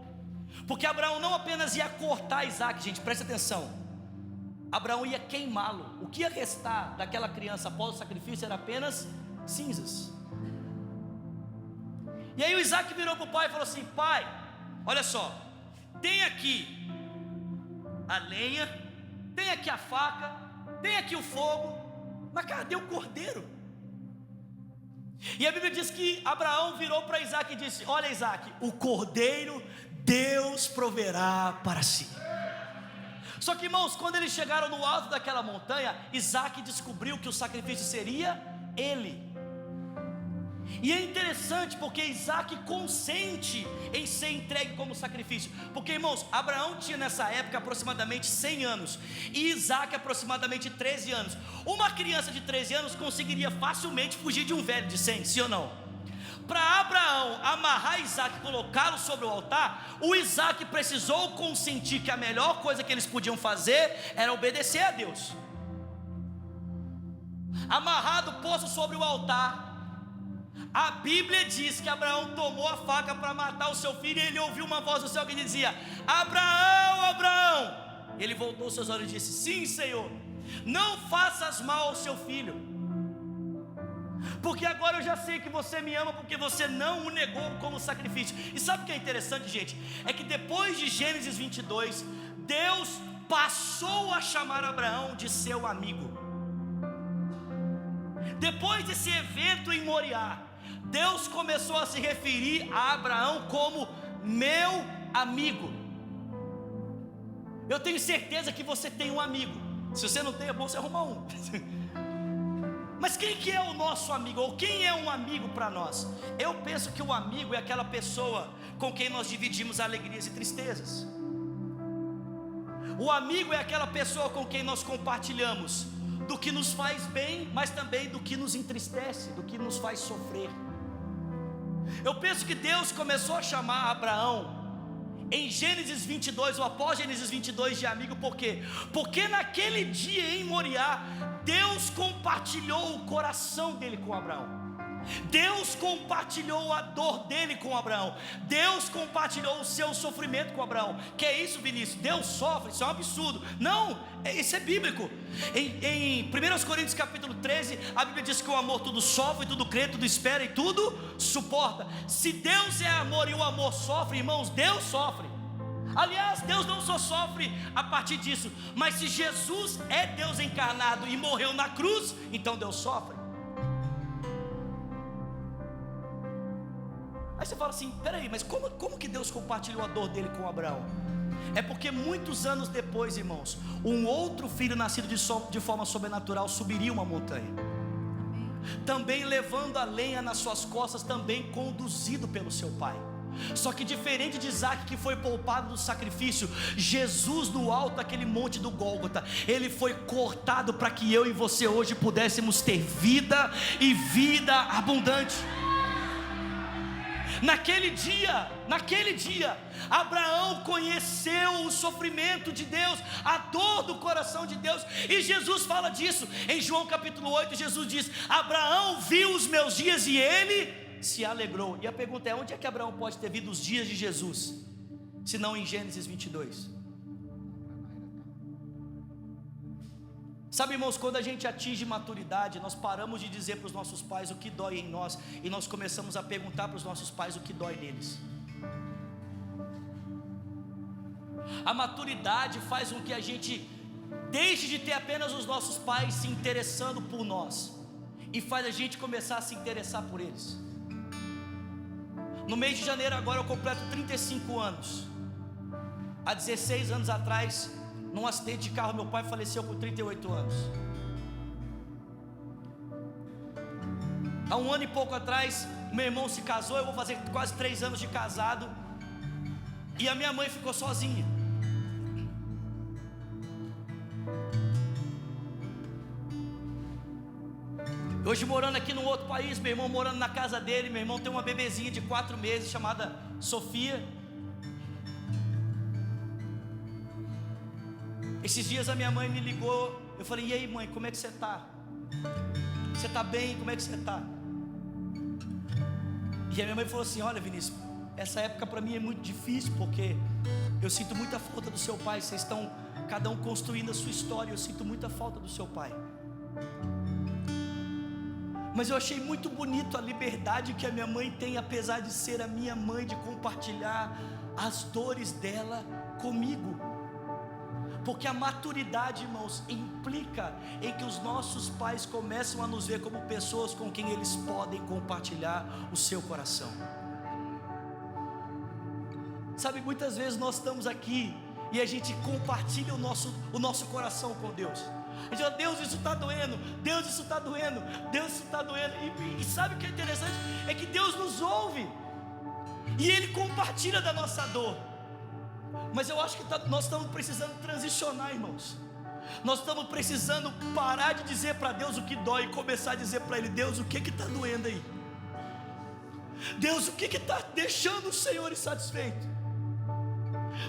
A: Porque Abraão não apenas ia cortar Isaac, gente, presta atenção. Abraão ia queimá-lo. O que ia restar daquela criança após o sacrifício era apenas cinzas. E aí o Isaac virou para o pai e falou assim: pai, olha só, tem aqui a lenha, tem aqui a faca, tem aqui o fogo, mas cadê o cordeiro? E a Bíblia diz que Abraão virou para Isaac e disse: olha Isaac, o cordeiro Deus proverá para si. Só que, irmãos, quando eles chegaram no alto daquela montanha, Isaac descobriu que o sacrifício seria ele. E é interessante porque Isaac consente em ser entregue como sacrifício. Porque, irmãos, Abraão tinha nessa época aproximadamente 100 anos e Isaac aproximadamente 13 anos. Uma criança de 13 anos conseguiria facilmente fugir de um velho de 100, sim ou não? Para Abraão amarrar Isaac e colocá-lo sobre o altar, o Isaac precisou consentir que a melhor coisa que eles podiam fazer era obedecer a Deus. Amarrado, posto sobre o altar, a Bíblia diz que Abraão tomou a faca para matar o seu filho, e ele ouviu uma voz do céu que dizia: Abraão, Abraão. Ele voltou os seus olhos e disse: sim, Senhor, não faças mal ao seu filho, porque agora eu já sei que você me ama, porque você não o negou como sacrifício. E sabe o que é interessante, gente? É que depois de Gênesis 22, Deus passou a chamar Abraão de seu amigo. Depois desse evento em Moriá, Deus começou a se referir a Abraão como meu amigo. Eu tenho certeza que você tem um amigo. Se você não tem, é bom você arrumar um. Mas quem que é o nosso amigo? Ou quem é um amigo para nós? Eu penso que o amigo é aquela pessoa com quem nós dividimos alegrias e tristezas. O amigo é aquela pessoa com quem nós compartilhamos do que nos faz bem, mas também do que nos entristece, do que nos faz sofrer. Eu penso que Deus começou a chamar Abraão em Gênesis 22, ou após Gênesis 22, de amigo. Por quê? Porque naquele dia em Moriá, Deus compartilhou o coração dele com Abraão. Deus compartilhou a dor dele com Abraão. Deus compartilhou o seu sofrimento com Abraão. Que é isso, Vinícius? Deus sofre? Isso é um absurdo. Não, isso é bíblico. Em 1 Coríntios capítulo 13, a Bíblia diz que o amor tudo sofre, tudo crê, tudo espera e tudo suporta. Se Deus é amor e o amor sofre, irmãos, Deus sofre. Aliás, Deus não só sofre a partir disso, mas se Jesus é Deus encarnado e morreu na cruz, então Deus sofre. Aí você fala assim: peraí, mas como que Deus compartilhou a dor dele com Abraão? É porque muitos anos depois, irmãos, um outro filho nascido de forma sobrenatural subiria uma montanha, também levando a lenha nas suas costas, também conduzido pelo seu pai. Só que diferente de Isaac, que foi poupado do sacrifício, Jesus no alto daquele monte do Gólgota, ele foi cortado para que eu e você hoje pudéssemos ter vida e vida abundante. Naquele dia, Abraão conheceu o sofrimento de Deus, a dor do coração de Deus, e Jesus fala disso, em João capítulo 8, Jesus diz: Abraão viu os meus dias e ele se alegrou. E a pergunta é: onde é que Abraão pode ter visto os dias de Jesus, se não em Gênesis 22? Sabe, irmãos, quando a gente atinge maturidade, nós paramos de dizer para os nossos pais o que dói em nós, e nós começamos a perguntar para os nossos pais o que dói neles. A maturidade faz com que a gente deixe de ter apenas os nossos pais se interessando por nós, e faz a gente começar a se interessar por eles. No mês de janeiro agora eu completo 35 anos. Há 16 anos atrás, num acidente de carro, meu pai faleceu com 38 anos. Há um ano e pouco atrás, meu irmão se casou. Eu vou fazer quase 3 anos de casado, e a minha mãe ficou sozinha. Hoje morando aqui num outro país, meu irmão morando na casa dele. Meu irmão tem uma bebezinha de 4 meses chamada Sofia. Esses dias a minha mãe me ligou. Eu falei: e aí, mãe, como é que você está? Você está bem? Como é que você está? E a minha mãe falou assim: olha, Vinícius, essa época para mim é muito difícil, porque eu sinto muita falta do seu pai. Vocês estão cada um construindo a sua história. Eu sinto muita falta do seu pai. Mas eu achei muito bonito a liberdade que a minha mãe tem, apesar de ser a minha mãe, de compartilhar as dores dela comigo. Porque a maturidade, irmãos, implica em que os nossos pais começam a nos ver como pessoas com quem eles podem compartilhar o seu coração. Sabe, muitas vezes nós estamos aqui e a gente compartilha o nosso coração com Deus. A gente fala: Deus, isso está doendo, Deus, isso está doendo, Deus, isso está doendo. E sabe o que é interessante? É que Deus nos ouve e Ele compartilha da nossa dor. Mas eu acho que nós estamos precisando transicionar, irmãos. Nós estamos precisando parar de dizer para Deus o que dói e começar a dizer para Ele: Deus, o que está doendo aí? Deus, o que está deixando o Senhor insatisfeito?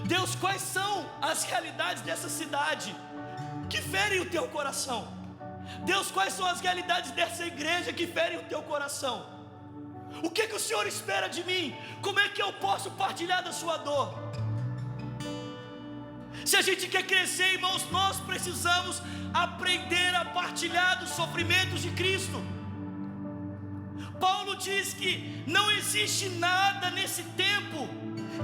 A: Deus, quais são as realidades dessa cidade que ferem o teu coração? Deus, quais são as realidades dessa igreja que ferem o teu coração? O que o Senhor espera de mim? Como é que eu posso partilhar da sua dor? Se a gente quer crescer, irmãos, nós precisamos aprender a partilhar dos sofrimentos de Cristo. Paulo diz que não existe nada nesse tempo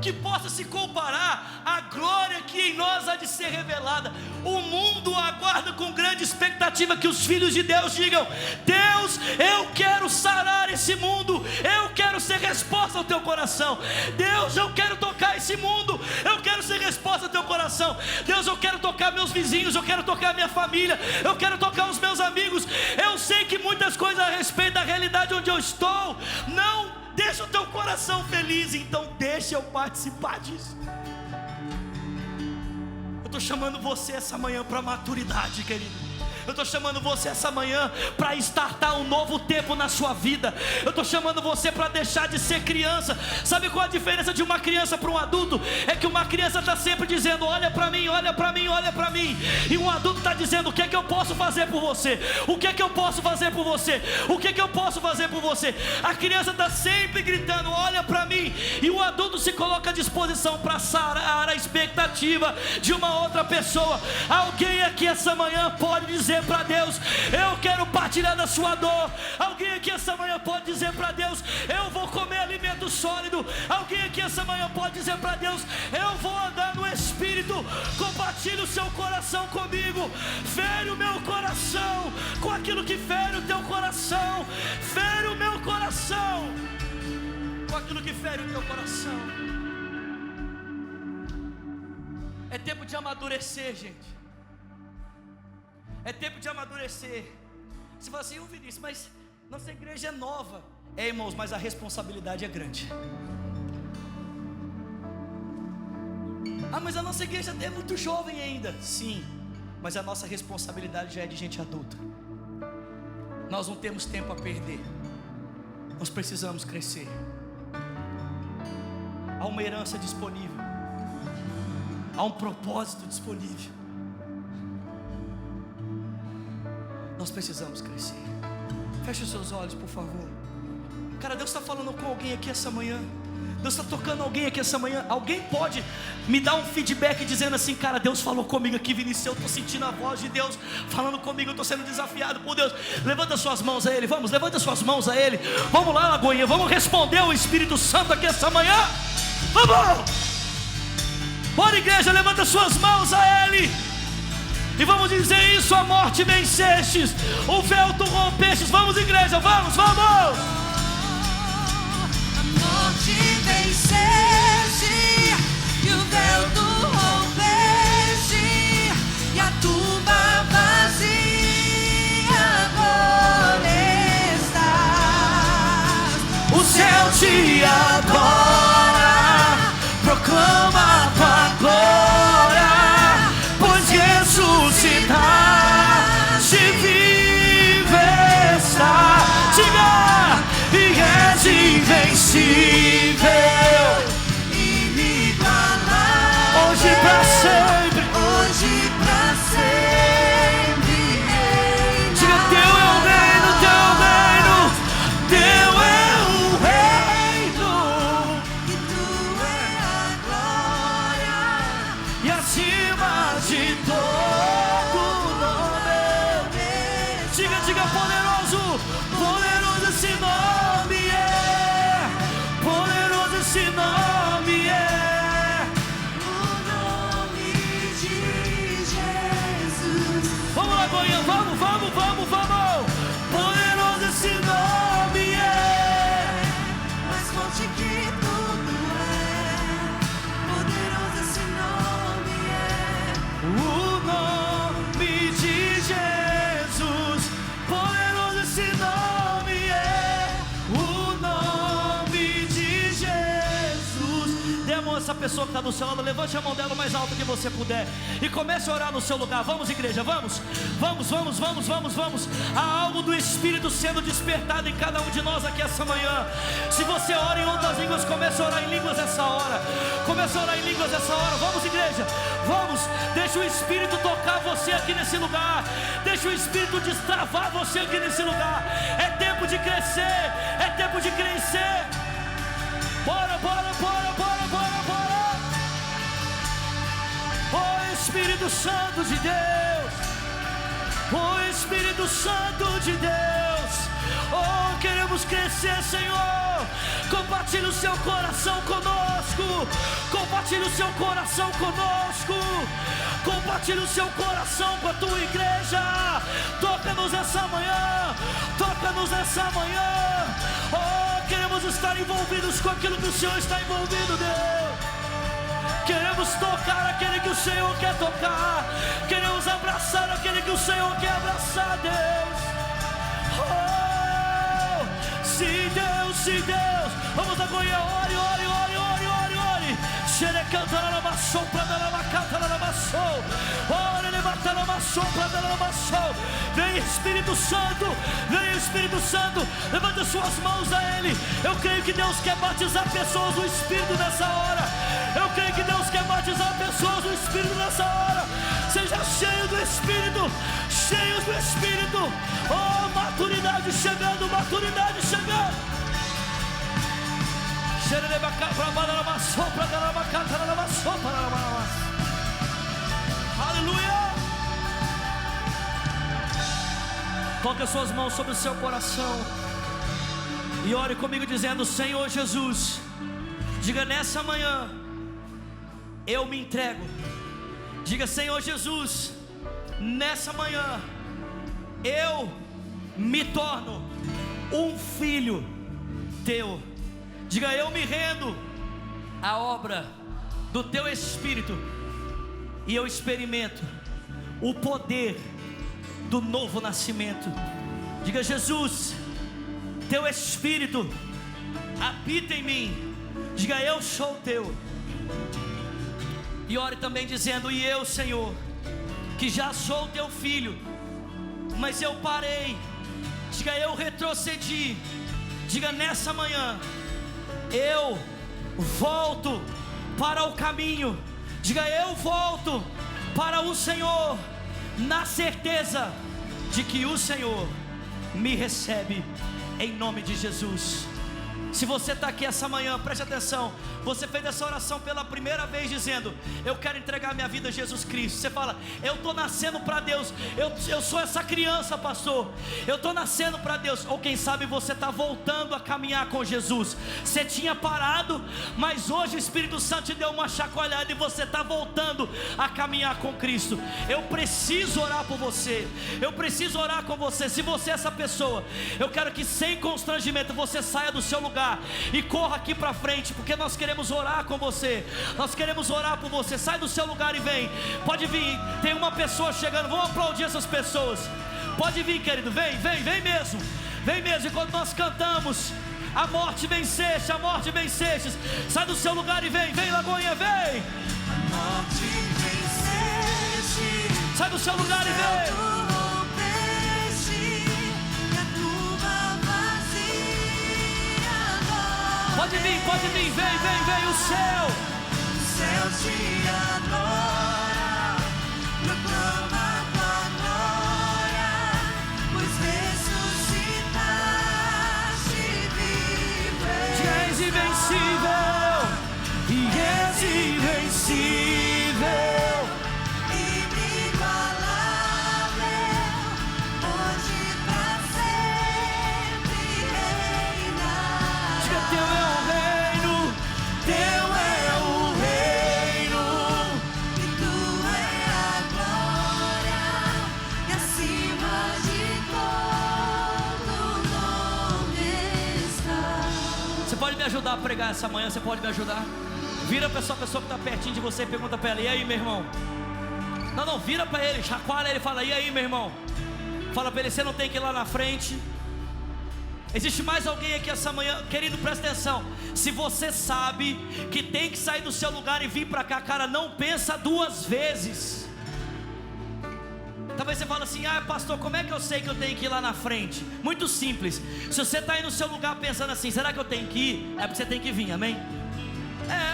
A: que possa se comparar à glória que em nós há de ser revelada. O mundo aguarda com grande expectativa que os filhos de Deus digam: Deus, eu quero sarar esse mundo, eu quero ser resposta ao teu coração. Deus, eu quero tocar esse mundo, eu quero ser resposta ao teu coração. Deus, eu quero tocar meus vizinhos, eu quero tocar minha família, eu quero tocar os meus amigos. Eu sei que muitas coisas a respeito da realidade onde eu estou não deixa o teu coração feliz, então deixa eu participar disso. Eu estou chamando você essa manhã para maturidade, querido. Eu estou chamando você essa manhã para startar um novo tempo na sua vida. Eu estou chamando você para deixar de ser criança. Sabe qual a diferença de uma criança para um adulto? É que uma criança está sempre dizendo: olha para mim, olha para mim, olha para mim. E um adulto está dizendo: o que é que eu posso fazer por você? O que é que eu posso fazer por você? O que é que eu posso fazer por você? A criança está sempre gritando: olha para mim. E o adulto se coloca à disposição para sarar a expectativa de uma outra pessoa. Alguém aqui essa manhã pode dizer para Deus: eu quero partilhar da sua dor. Alguém aqui essa manhã pode dizer para Deus: eu vou comer alimento sólido. Alguém aqui essa manhã pode dizer para Deus: eu vou andar no Espírito. Compartilhe o seu coração comigo. Fere o meu coração com aquilo que fere o teu coração. Fere o meu coração com aquilo que fere o teu coração. É tempo de amadurecer, gente. É tempo de amadurecer. Você fala assim: Vinícius, mas nossa igreja é nova. É, irmãos, mas a responsabilidade é grande. Ah, mas a nossa igreja é muito jovem ainda. Sim, mas a nossa responsabilidade já é de gente adulta. Nós não temos tempo a perder. Nós precisamos crescer. Há uma herança disponível. Há um propósito disponível. Nós precisamos crescer. Feche os seus olhos, por favor. Cara, Deus está falando com alguém aqui essa manhã. Deus está tocando alguém aqui essa manhã. Alguém pode me dar um feedback dizendo assim: cara, Deus falou comigo aqui, Vinícius. Eu estou sentindo a voz de Deus falando comigo. Eu estou sendo desafiado por Deus. Levanta suas mãos a Ele. Vamos, levanta suas mãos a Ele. Vamos lá, Lagoinha. Vamos responder ao Espírito Santo aqui essa manhã. Vamos! Bora, igreja, levanta suas mãos a Ele. E vamos dizer isso: a morte vencestes, o véu tu rompestes. Vamos, igreja, vamos, vamos.
B: Morte venceste, e o véu tu rompeste, e a tumba vazia agora está.
A: O céu te adora, proclama a tua glória, pois ressuscitaste, vive está. Diga, e és invencível,
B: inigualável,
A: hoje pra sempre,
B: hoje pra sempre.
A: diga, teu é o reino, teu é o reino,
B: E tu é a glória,
A: e acima de todo nome. Diga, diga, poderoso, poderoso esse nome é, poderoso esse nome é.
B: o nome de Jesus.
A: Vamos lá, Goiânia, vamos, vamos, vamos, vamos. Poderoso esse nome é,
B: Mais forte que tudo é, poderoso esse nome é.
A: o nome de Jesus. Poderoso esse nome é, o nome de Jesus. Dê a mão a essa pessoa que está do seu lado, levante a mão dela o mais alto que você puder e comece a orar no seu lugar. Vamos, igreja, vamos, vamos, vamos, vamos, vamos, vamos. Há algo do Espírito sendo despertado em cada um de nós aqui essa manhã. Se você ora em outras línguas, comece a orar em línguas essa hora. Comece a orar em línguas essa hora. Vamos, igreja, vamos. Deixa o Espírito tocar você aqui nesse lugar. Deixa o Espírito destravar você aqui nesse lugar. É tempo de crescer, é tempo de crescer. Bora, bora, bora, bora, bora, bora. Oh Espírito Santo de Deus, oh Espírito Santo de Deus, oh, queremos crescer, Senhor. Compartilhe o seu coração conosco, compartilhe o seu coração conosco, compartilhe o seu coração com a tua igreja. Toca-nos essa manhã, toca-nos essa manhã. Oh, queremos estar envolvidos com aquilo que o Senhor está envolvido, Deus. Queremos tocar aquele que o Senhor quer tocar. Queremos abraçar aquele que o Senhor quer abraçar, Deus. Oh, sim, Deus, sim, Deus. Vamos agora, ore, ore, ore, ore, ore, ore. Xerecanta na lamaçou, prada na macata na lamaçou. Ore, levanta na lamaçou, prada na lamaçou. Vem Espírito Santo, vem Espírito Santo. Levanta suas mãos a Ele. Eu creio que Deus quer batizar pessoas no Espírito nessa hora. Eu creio que Deus quer batizar pessoas no Espírito nessa hora. Seja cheio do Espírito, cheios do Espírito. Oh, maturidade chegando, maturidade chegando. Aleluia. Coloque as suas mãos sobre o seu coração e ore comigo dizendo: Senhor Jesus, diga nessa manhã, eu me entrego. Diga: Senhor Jesus, nessa manhã eu me torno um filho teu. Diga: eu me rendo à obra do teu Espírito e eu experimento o poder do novo nascimento. Diga: Jesus, teu Espírito habita em mim. Diga: eu sou teu. E ore também dizendo: e eu, Senhor, que já sou teu filho, mas eu parei. Diga: eu retrocedi. Diga: nessa manhã eu volto para o caminho. Diga: eu volto para o Senhor, na certeza de que o Senhor me recebe, em nome de Jesus. Se você está aqui essa manhã, preste atenção. Você fez essa oração pela primeira vez dizendo: eu quero entregar minha vida a Jesus Cristo. Você fala: eu estou nascendo para Deus, eu sou essa criança, pastor, eu estou nascendo para Deus. Ou quem sabe você está voltando a caminhar com Jesus. Você tinha parado, mas hoje o Espírito Santo te deu uma chacoalhada e você está voltando a caminhar com Cristo. Eu preciso orar por você, eu preciso orar com você. Se você é essa pessoa, eu quero que sem constrangimento você saia do seu lugar e corra aqui para frente, porque nós queremos orar com você, nós queremos orar por você. Sai do seu lugar e vem, pode vir, tem uma pessoa chegando, vamos aplaudir essas pessoas. Pode vir, querido, vem mesmo, vem mesmo. Enquanto nós cantamos: a morte venceste, a morte venceste. Sai do seu lugar e vem, Lagoinha, vem.
B: A morte venceste.
A: Sai do seu lugar e vem. Pode vir, vem, o céu
B: te adora, proclama tua glória, pois ressuscitaste vivo.
A: E és invencível,
B: inigualável, hoje pra sempre reina.
A: diga: teu é o reino, teu é o reino.
B: E tua é a glória, e acima de todo nome está.
A: Você pode me ajudar a pregar essa manhã? Você pode me ajudar? Vira para essa pessoa que está pertinho de você e pergunta para ela: e aí, meu irmão? Não, vira para ele, chacoalha ele e fala: e aí, meu irmão? Fala para ele: você não tem que ir lá na frente. Existe mais alguém aqui essa manhã? Querido, presta atenção. Se você sabe que tem que sair do seu lugar e vir para cá, cara, não pensa duas vezes. Talvez você fale assim: ah, pastor, como é que eu sei que eu tenho que ir lá na frente? Muito simples. Se você está aí no seu lugar pensando assim: será que eu tenho que ir? É porque você tem que vir, amém?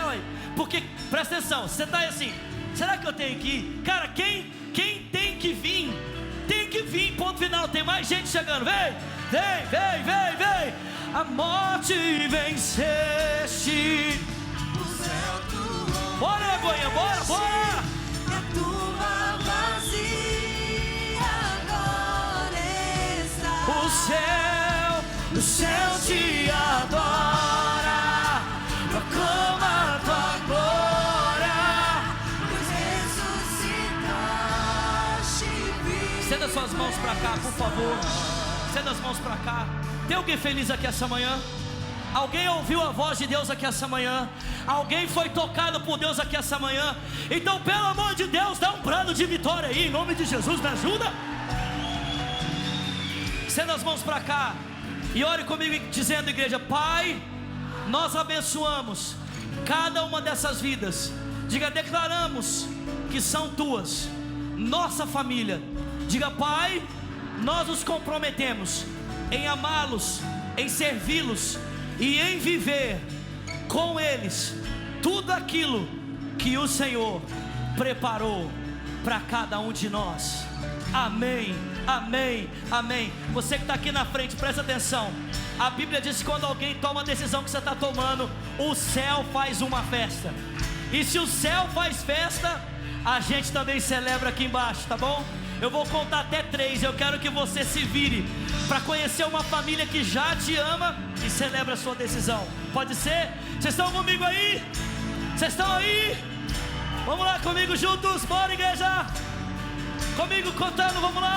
A: Ué, porque, presta atenção, você está aí assim: será que eu tenho que ir? Cara, quem tem que vir, ponto final. Tem mais gente chegando, vem. A morte venceste.
B: O céu tu
A: Bora, Lagoinha, bora.
B: e a tua vazia agora está.
A: O céu te adora, proclama a tua glória.
B: Pois ressuscitaste vivo.
A: Estenda suas mãos para cá, por favor. Estenda as mãos para cá. Tem alguém feliz aqui essa manhã? Alguém ouviu a voz de Deus aqui essa manhã? Alguém foi tocado por Deus aqui essa manhã? Então, pelo amor de Deus, dá um brado de vitória aí, em nome de Jesus, me ajuda. Estenda as mãos para cá e ore comigo dizendo: igreja, Pai, nós abençoamos cada uma dessas vidas. Diga: declaramos que são tuas, nossa família. Diga: Pai, nós nos comprometemos em amá-los, em servi-los e em viver com eles tudo aquilo que o Senhor preparou para cada um de nós. Amém, amém, amém. Você que está aqui na frente, presta atenção. A Bíblia diz que quando alguém toma a decisão que você está tomando, o céu faz uma festa. E se o céu faz festa, a gente também celebra aqui embaixo, tá bom? Eu vou contar até 3. Eu quero que você se vire para conhecer uma família que já te ama e celebra a sua decisão. Pode ser? Vocês estão comigo aí? Vocês estão aí? Vamos lá comigo juntos, bora, igreja! Comigo contando, vamos lá!